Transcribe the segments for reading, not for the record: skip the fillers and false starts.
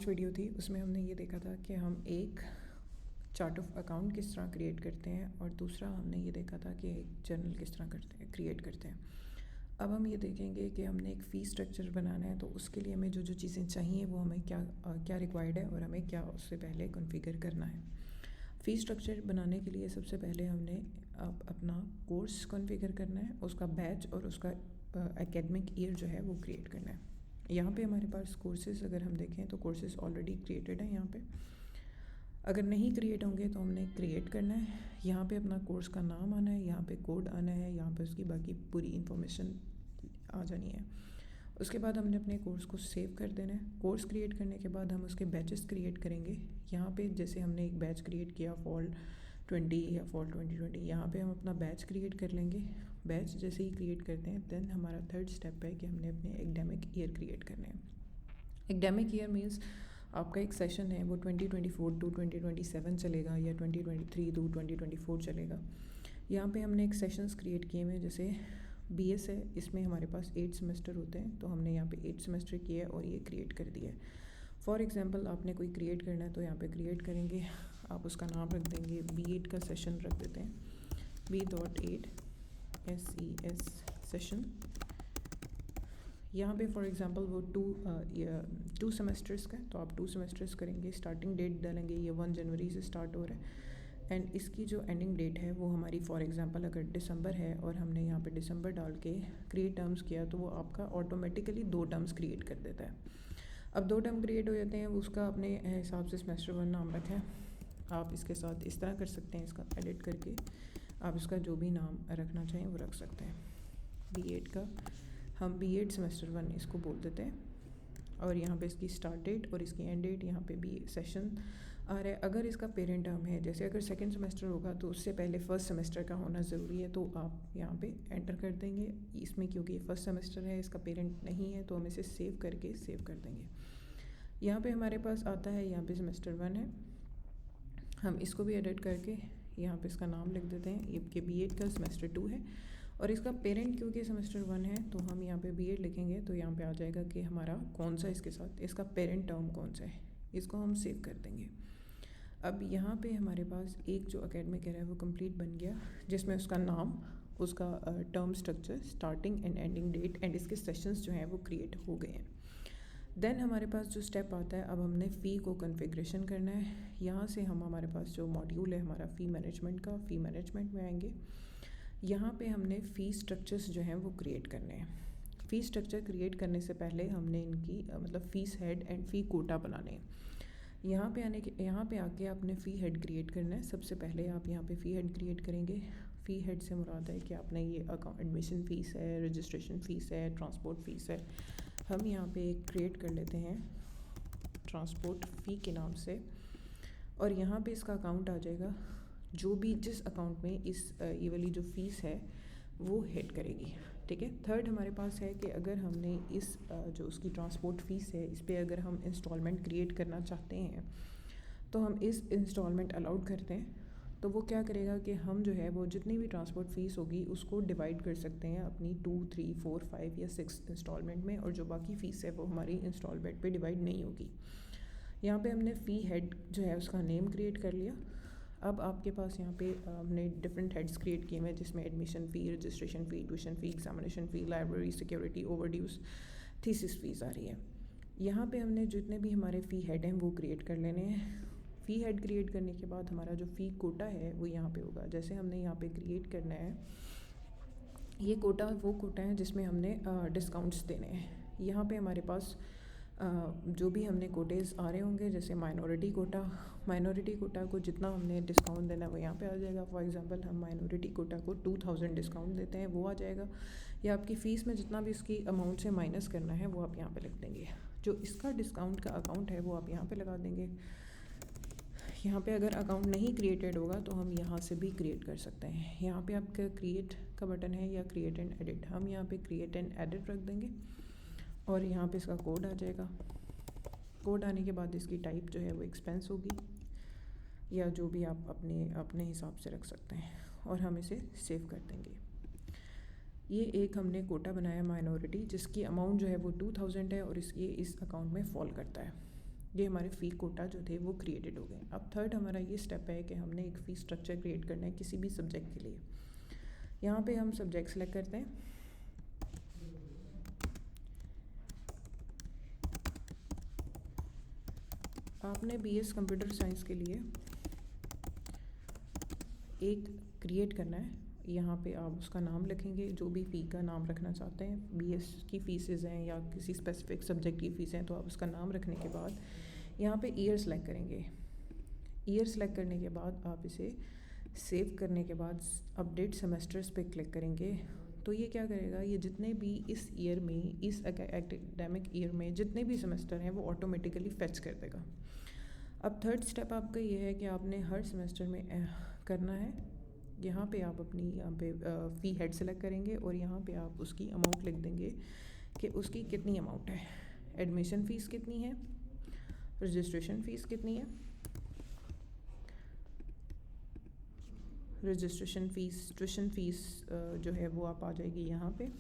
Last video थी उसमें हमने ये देखा था कि हम एक चार्ट ऑफ अकाउंट किस तरह क्रिएट करते हैं और दूसरा हमने ये देखा था कि एक जर्नल किस तरह क्रिएट करते हैं। अब हम ये देखेंगे कि हमने एक फ़ी स्ट्रक्चर बनाना है, तो उसके लिए हमें जो जो चीज़ें चाहिए वो हमें क्या रिक्वायर्ड है और हमें क्या उससे पहले कॉन्फ़िगर करना है। फ़ी स्ट्रक्चर बनाने के लिए सबसे पहले हमने अपना कोर्स कॉन्फ़िगर करना है, उसका बैच और उसका एकेडमिक ईयर जो है वो क्रिएट करना है। यहाँ पे हमारे पास कोर्सेज़ अगर हम देखें तो कोर्सेज़ ऑलरेडी क्रिएटेड हैं। यहाँ पे अगर नहीं क्रिएट होंगे तो हमने क्रिएट करना है। यहाँ पे अपना कोर्स का नाम आना है, यहाँ पे कोड आना है, यहाँ पे उसकी बाकी पूरी इन्फॉर्मेशन आ जानी है। उसके बाद हमने अपने कोर्स को सेव कर देना है। कोर्स क्रिएट करने के बाद हम उसके बैचेस क्रिएट करेंगे। यहाँ पे जैसे हमने एक बैच क्रिएट किया फॉल 20 या फॉल 2020, यहाँ पे हम अपना बैच क्रिएट कर लेंगे। बैच जैसे ही क्रिएट करते हैं देन हमारा थर्ड स्टेप है कि हमने अपने एकेडमिक ईयर क्रिएट करने हैं। एकेडमिक ईयर मीन्स आपका एक सेशन है वो 2024 टू 2027 चलेगा या 2023 टू 2024 चलेगा। यहाँ पे हमने एक सेशंस क्रिएट किए हुए, जैसे BS है, इसमें हमारे पास 8 सेमेस्टर होते हैं, तो हमने यहाँ पे 8 सेमेस्टर किया है और ये क्रिएट कर दिया है। फॉर एग्जांपल आपने कोई क्रिएट करना है तो यहाँ पे क्रिएट करेंगे, आप उसका नाम रख देंगे, B8 का सेशन रख देते हैं, B.8 SES सेशन। यहाँ पे फॉर एग्जांपल वो टू सेमेस्टर्स का, तो आप 2 सेमेस्टर्स करेंगे। स्टार्टिंग डेट डालेंगे, ये 1 जनवरी से स्टार्ट हो रहा है एंड इसकी जो एंडिंग डेट है वो हमारी फॉर एग्जांपल अगर दिसंबर है और हमने यहाँ पे दिसंबर डाल के क्रिएट टर्म्स किया तो वो आपका ऑटोमेटिकली 2 टर्म्स क्रिएट कर देता है। अब 2 टर्म क्रिएट हो जाते हैं, उसका अपने हिसाब से सेमेस्टर 1 नाम रखें। आप इसके साथ इस तरह कर सकते हैं, इसका एडिट करके आप इसका जो भी नाम रखना चाहें वो रख सकते हैं। B8 का हम B8 सेमेस्टर 1 इसको बोल देते हैं और यहाँ पे इसकी स्टार्ट डेट और इसकी एंड डेट यहाँ पे भी सेशन आ रहा है। अगर इसका पेरेंट टर्म है, जैसे अगर सेकंड सेमेस्टर होगा तो उससे पहले फर्स्ट सेमेस्टर का होना ज़रूरी है, तो आप यहाँ पे एंटर कर देंगे इसमें, क्योंकि ये फर्स्ट सेमेस्टर है, इसका पेरेंट नहीं है, तो हम इसे सेव करके सेव कर देंगे। यहाँ पे हमारे पास आता है, यहाँ पे सेमेस्टर 1 है, हम इसको भी एडिट करके यहाँ पे इसका नाम लिख देते हैं, ये कि B8 का सेमेस्टर 2 है और इसका पेरेंट क्योंकि सेमेस्टर 1 है तो हम यहाँ पे B8 लिखेंगे, तो यहाँ पे आ जाएगा कि हमारा कौन सा इसके साथ इसका पेरेंट टर्म कौन सा है, इसको हम सेव कर देंगे। अब यहाँ पे हमारे पास एक जो एकेडमिक ईयर है वो कंप्लीट बन गया, जिसमें उसका नाम, उसका term structure, starting and ending date and इसके सेशंस जो हैं वो क्रिएट हो गए हैं। देन हमारे पास जो स्टेप आता है, अब हमने फ़ी को कॉन्फ़िगरेशन करना है। यहाँ से हम हमारे पास जो मॉड्यूल है हमारा फ़ी मैनेजमेंट का, फ़ी मैनेजमेंट में आएंगे। यहाँ पे हमने फ़ी स्ट्रक्चर्स जो हैं वो क्रिएट करने हैं। फ़ी स्ट्रक्चर क्रिएट करने से पहले हमने इनकी मतलब फ़ीस हेड एंड फ़ी कोटा बनाने हैं। यहाँ पे आके आपने फ़ी हेड क्रिएट करना है। सबसे पहले आप यहाँ पे फ़ी हेड क्रिएट करेंगे। फ़ी हेड से मुराद है कि आपने ये अकाउंट एडमिशन फ़ीस है, रजिस्ट्रेशन फ़ीस है, ट्रांसपोर्ट फ़ीस है। हम यहाँ पे एक क्रिएट कर लेते हैं ट्रांसपोर्ट फ़ी के नाम से और यहाँ पे इसका अकाउंट आ जाएगा, जो भी जिस अकाउंट में ये वाली जो फ़ीस है वो हेड करेगी, ठीक है। थर्ड हमारे पास है कि अगर हमने इस जो उसकी ट्रांसपोर्ट फ़ीस है इस पर अगर हम इंस्टॉलमेंट क्रिएट करना चाहते हैं तो हम इस इंस्टॉलमेंट अलाउड करते हैं, तो वो क्या करेगा कि हम जो है वो जितनी भी ट्रांसपोर्ट फ़ीस होगी उसको डिवाइड कर सकते हैं अपनी 2, 3, 4, 5 या 6 इंस्टॉलमेंट में, और जो बाकी फ़ीस है वो हमारी इंस्टॉलमेंट पे डिवाइड नहीं होगी। यहाँ पे हमने फ़ी हेड जो है उसका नेम क्रिएट कर लिया। अब आपके पास यहाँ पे हमने डिफरेंट हेड्स क्रिएट किए हैं, जिसमें admission fee, registration fee, tuition fee, examination fee, library, security, overdues, thesis fees आ रही है। यहाँ पे हमने जितने भी हमारे फ़ी हेड हैं वो क्रिएट कर लेने हैं। फ़ी हेड क्रिएट करने के बाद हमारा जो फ़ी कोटा है वो यहाँ पे होगा। जैसे हमने यहाँ पे क्रिएट करना है, ये कोटा वो कोटा है जिसमें हमने डिस्काउंट्स देने हैं। यहाँ पे हमारे पास जो भी हमने कोटेज आ रहे होंगे, जैसे माइनॉरिटी कोटा को जितना हमने डिस्काउंट देना है वो यहाँ पे आ जाएगा। फॉर एग्जांपल हम माइनॉरिटी कोटा को 2000 डिस्काउंट देते हैं, वो आ जाएगा, या आपकी फ़ीस में जितना भी उसकी अमाउंट से माइनस करना है वो आप यहाँ पे लिख देंगे। जो इसका डिस्काउंट का अकाउंट है वो आप यहाँ पे लगा देंगे। यहाँ पे अगर अकाउंट नहीं क्रिएटेड होगा तो हम यहाँ से भी क्रिएट कर सकते हैं। यहाँ पे आपका क्रिएट का बटन है या क्रिएट एंड एडिट, हम यहाँ पे क्रिएट एंड एडिट रख देंगे और यहाँ पे इसका कोड आ जाएगा। कोड आने के बाद इसकी टाइप जो है वो एक्सपेंस होगी या जो भी आप अपने हिसाब से रख सकते हैं, और हम इसे सेव कर देंगे। ये एक हमने कोटा बनाया माइनॉरिटी, जिसकी अमाउंट जो है वो 2000 है और इस अकाउंट में फॉल करता है। ये हमारे फ़ी कोटा जो थे वो क्रिएटेड हो गए। अब थर्ड हमारा ये स्टेप है कि हमने एक फ़ी स्ट्रक्चर क्रिएट करना है किसी भी सब्जेक्ट के लिए। यहाँ पे हम सब्जेक्ट सेलेक्ट करते हैं, आपने बीएस कंप्यूटर साइंस के लिए एक क्रिएट करना है। यहाँ पे आप उसका नाम लिखेंगे, जो भी फ़ी का नाम रखना चाहते हैं, बीएस की फ़ीसेस हैं या किसी स्पेसिफिक सब्जेक्ट की फ़ीस हैं, तो आप उसका नाम रखने के बाद यहाँ पे ईयर सेलेक्ट करेंगे। ईयर सेलेक्ट करने के बाद आप इसे सेव करने के बाद अपडेट सेमेस्टर्स पे क्लिक करेंगे। तो ये क्या करेगा, ये जितने भी इस ईयर में, इस एकेडमिक ईयर में जितने भी सेमेस्टर हैं वो ऑटोमेटिकली फेच कर देगा। अब थर्ड स्टेप आपका ये है कि आपने हर सेमेस्टर में करना है, यहाँ पे आप अपनी यहाँ पे फ़ी हेड सेलेक्ट करेंगे और यहाँ पे आप उसकी अमाउंट लिख देंगे कि उसकी कितनी अमाउंट है, एडमिशन फ़ीस कितनी है, रजिस्ट्रेशन फ़ीस कितनी है, रजिस्ट्रेशन फ़ीस, ट्यूशन फ़ीस जो है वो आप आ जाएगी यहाँ पे।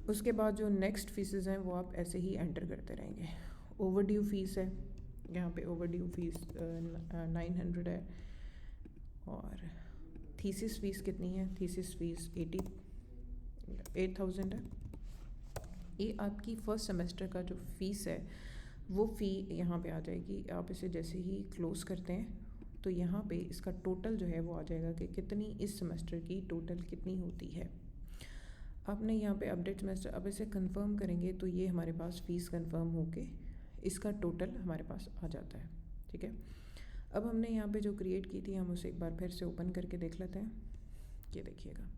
उसके बाद जो नेक्स्ट फ़ीसेस हैं वो आप ऐसे ही एंटर करते रहेंगे। ओवरड्यू फ़ीस है, यहाँ पे ओवरड्यू फ़ीस 900 है, और थीसिस फ़ीस कितनी है, थीसिस फ़ीस 8,000 है। ये आपकी फ़र्स्ट सेमेस्टर का जो फ़ीस है वो फ़ी यहाँ पे आ जाएगी। आप इसे जैसे ही क्लोज़ करते हैं तो यहाँ पे इसका टोटल जो है वो आ जाएगा कि कितनी इस सेमेस्टर की टोटल कितनी होती है। आपने यहाँ पे अपडेट सेमेस्टर, अब इसे कंफर्म करेंगे तो ये हमारे पास फ़ीस कंफर्म होके इसका टोटल हमारे पास आ जाता है। ठीक है, अब हमने यहाँ पे जो क्रिएट की थी हम उसे एक बार फिर से ओपन करके देख लेते हैं। ये देखिएगा,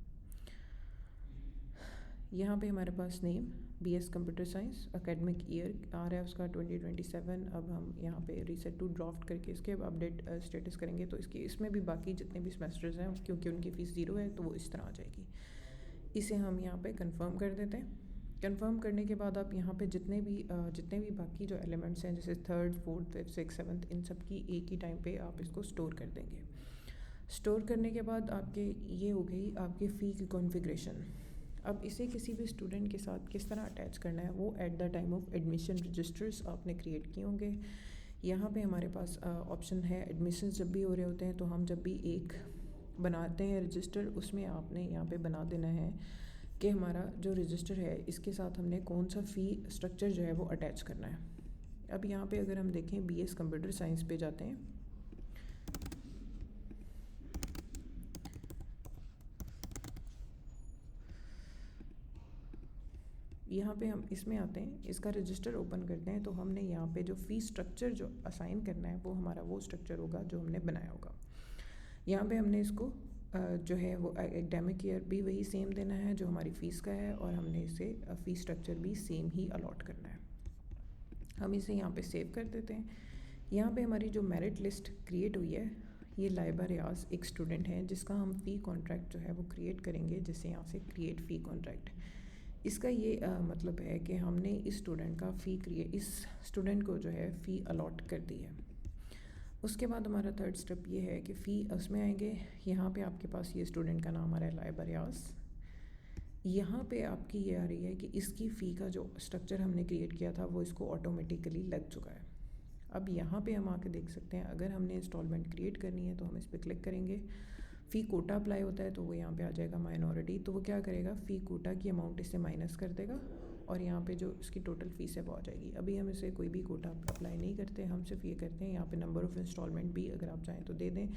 यहाँ पे हमारे पास name BS computer science, academic year आ रहा है उसका 2027। अब हम यहाँ पे रीसेट टू ड्राफ्ट करके इसके अपडेट स्टेटस करेंगे तो इसमें भी बाकी जितने भी सेमेस्टर्स हैं क्योंकि उनकी फ़ीस 0 है तो वो इस तरह आ जाएगी। इसे हम यहाँ पे कंफर्म कर देते हैं। कंफर्म करने के बाद आप यहाँ पे जितने भी बाकी जो एलिमेंट्स हैं जैसे third, fourth, fifth, six, seventh, इन सब की एक ही टाइम पे आप इसको स्टोर कर देंगे। स्टोर करने के बाद आपके ये हो गई आपकी फ़ी की कॉन्फ़िगरेशन। अब इसे किसी भी स्टूडेंट के साथ किस तरह अटैच करना है वो at the time of admission registers आपने क्रिएट किए होंगे। यहाँ पे हमारे पास ऑप्शन है एडमिशन जब भी हो रहे होते हैं तो हम जब भी एक बनाते हैं रजिस्टर, उसमें आपने यहाँ पे बना देना है कि हमारा जो रजिस्टर है इसके साथ हमने कौन सा फ़ी स्ट्रक्चर जो है वो अटैच करना है। अब यहाँ पे अगर हम देखें बीएस कंप्यूटर साइंस पे जाते हैं, यहाँ पे हम इसमें आते हैं, इसका रजिस्टर ओपन करते हैं तो हमने यहाँ पे जो फ़ी स्ट्रक्चर जो असाइन करना है वो हमारा वो स्ट्रक्चर होगा जो हमने बनाया होगा। यहाँ पे हमने इसको जो है वो एकेडमिक ईयर भी वही सेम देना है जो हमारी फ़ीस का है, और हमने इसे फ़ी स्ट्रक्चर भी सेम ही अलॉट करना है। हम इसे यहाँ पे सेव कर देते हैं। यहाँ पे हमारी जो मेरिट लिस्ट क्रिएट हुई है, ये लाइबा रियाज एक स्टूडेंट है जिसका हम फ़ी कॉन्ट्रैक्ट जो है वो क्रिएट करेंगे, जैसे यहाँ से क्रिएट फ़ी कॉन्ट्रैक्ट। इसका ये मतलब है कि हमने इस स्टूडेंट को जो है फ़ी अलॉट कर दी है। उसके बाद हमारा थर्ड स्टेप ये है कि फ़ी उसमें आएंगे। यहाँ पे आपके पास ये स्टूडेंट का नाम आ रहा है लाइबा रियाज। यहाँ पे आपकी ये आ रही है कि इसकी फ़ी का जो स्ट्रक्चर हमने क्रिएट किया था वो इसको ऑटोमेटिकली लग चुका है। अब यहाँ पे हम आके देख सकते हैं, अगर हमने इंस्टॉलमेंट क्रिएट करनी है तो हम इस पर क्लिक करेंगे। फ़ी कोटा अप्लाई होता है तो वो यहाँ पे आ जाएगा माइनॉरिटी, तो वो क्या करेगा, फ़ी कोटा की अमाउंट इससे माइनस कर देगा और यहाँ पे जो इसकी टोटल फ़ीस है वो आ जाएगी। अभी हम इसे कोई भी कोटा अप्लाई नहीं करते, हम सिर्फ ये करते हैं यहाँ पे नंबर ऑफ़ इंस्टॉलमेंट भी अगर आप चाहें तो दे दें,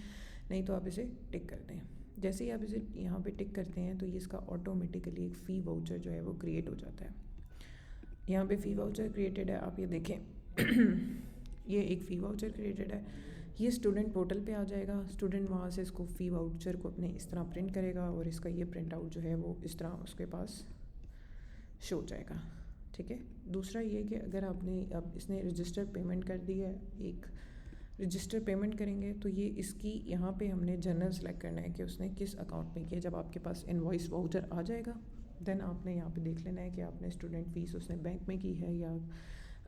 नहीं तो आप इसे टिक कर दें। जैसे ही आप इसे यहाँ पे टिक करते हैं तो ये इसका ऑटोमेटिकली एक फ़ी वाउचर जो है वो क्रिएट हो जाता है। यहाँ पे फ़ी वाउचर क्रिएटेड है, आप ये देखें ये एक फ़ी वाउचर क्रिएटेड है। ये स्टूडेंट पोर्टल पे आ जाएगा, स्टूडेंट वहाँ से इसको फ़ी वाउचर को अपने इस तरह प्रिंट करेगा और इसका ये प्रिंट आउट जो है वो इस तरह उसके पास शो हो जाएगा। ठीक है, दूसरा ये कि अगर आपने अब इसने रजिस्टर पेमेंट कर दी है, एक रजिस्टर पेमेंट करेंगे तो ये इसकी यहाँ पे हमने जनरल सेलेक्ट करना है कि उसने किस अकाउंट में किया। जब आपके पास इनवॉइस वाउचर आ जाएगा देन आपने यहाँ पे देख लेना है कि आपने स्टूडेंट फ़ीस उसने बैंक में की है या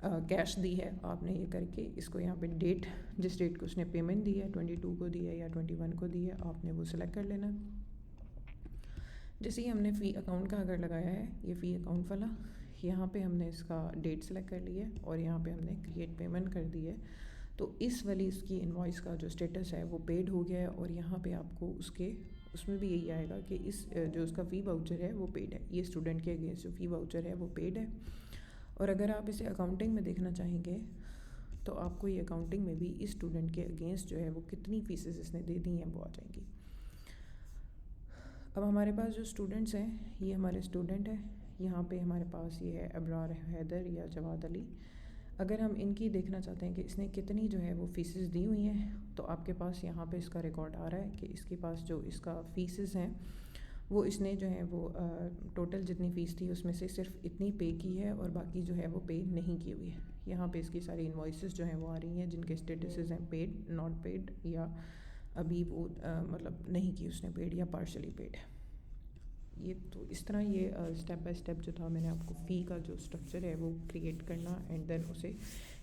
कैश दी है। आपने ये करके इसको यहाँ पे डेट, जिस डेट को उसने पेमेंट दी है 22 को दी है या 21 को दी है, आपने वो सिलेक्ट कर लेना। जैसे ही हमने फ़ी अकाउंट का अगर लगाया है, ये फ़ी अकाउंट वाला, यहाँ पे हमने इसका डेट सेलेक्ट कर लिया है और यहाँ पे हमने क्रिएट पेमेंट कर दी है। तो इस वाली इसकी इनवॉइस का जो स्टेटस है वो पेड हो गया है और यहाँ पे आपको उसमें भी यही आएगा कि इस जो उसका फ़ी वाउचर है वो पेड है। ये स्टूडेंट के अगेंस्ट जो फ़ी वाउचर है वो पेड है। और अगर आप इसे अकाउंटिंग में देखना चाहेंगे तो आपको ये अकाउंटिंग में भी इस स्टूडेंट के अगेंस्ट जो है वो कितनी फ़ीसेस इसने दे दी हैं वो आ जाएंगी। अब हमारे पास जो स्टूडेंट्स हैं ये हमारे स्टूडेंट हैं। यहाँ पे हमारे पास ये है अबरार हैदर या जवाद अली। अगर हम इनकी देखना चाहते हैं कि इसने कितनी जो है वो फ़ीसेस दी हुई हैं तो आपके पास यहाँ पे इसका रिकॉर्ड आ रहा है कि इसके पास जो इसका फ़ीसेस हैं वो इसने जो है वो टोटल जितनी फ़ीस थी उसमें से सिर्फ इतनी पे की है और बाकी जो है वो पे नहीं की हुई है। यहाँ पे इसकी सारी इन्वॉइसेस जो हैं वो आ रही हैं जिनके स्टेटसेस हैं पेड, नॉट पेड या अभी वो मतलब नहीं की उसने पेड या पार्शली पेड है। ये तो इस तरह ये स्टेप बाय स्टेप जो था मैंने आपको फ़ी का जो स्ट्रक्चर है वो क्रिएट करना एंड देन उसे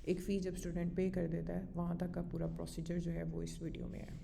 एक फ़ी जब स्टूडेंट पे कर देता है वहाँ तक का पूरा प्रोसीजर जो है वो इस वीडियो में है।